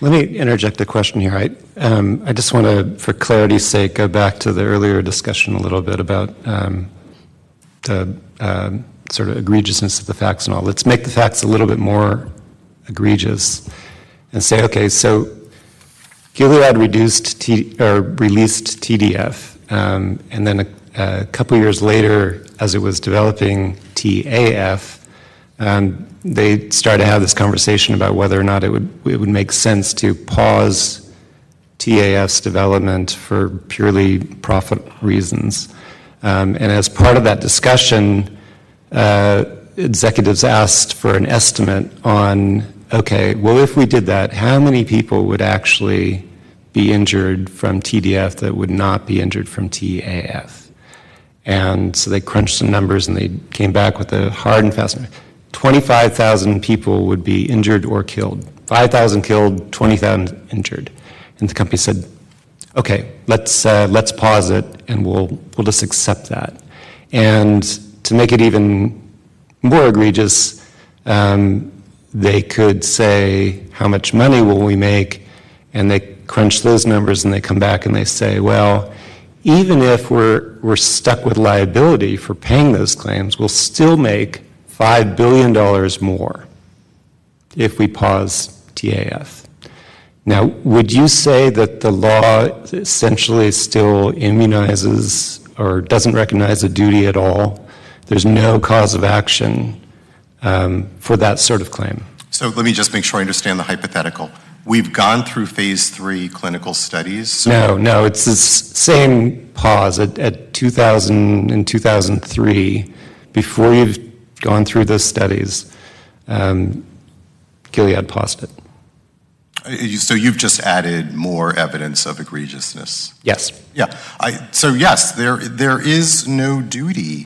Let me interject a question here. I just want to, for clarity's sake, go back to the earlier discussion a little bit about the sort of egregiousness of the facts and all. Let's make the facts a little bit more egregious and say, okay, so Gilead released TDF, and then a couple years later, as it was developing TAF, they started to have this conversation about whether or not it would make sense to pause TAF's development for purely profit reasons. And as part of that discussion, executives asked for an estimate on, okay, well, if we did that, how many people would actually be injured from TDF that would not be injured from TAF? And so they crunched some numbers and they came back with a hard and fast number. 25,000 people would be injured or killed. 5,000 killed, 20,000 injured. And the company said, okay, let's pause it and we'll just accept that. And to make it even more egregious, they could say, how much money will we make? And they crunch those numbers and they come back and they say, well, even if we're stuck with liability for paying those claims, we'll still make $5 billion more if we pause TAF. Now, would you say that the law essentially still immunizes or doesn't recognize a duty at all? There's no cause of action for that sort of claim. So let me just make sure I understand the hypothetical. We've gone through phase 3 clinical studies. So No, it's the same pause at 2000 and 2003. Before you've gone through those studies, Gilead paused it. So you've just added more evidence of egregiousness. Yes. Yeah. So yes, there is no duty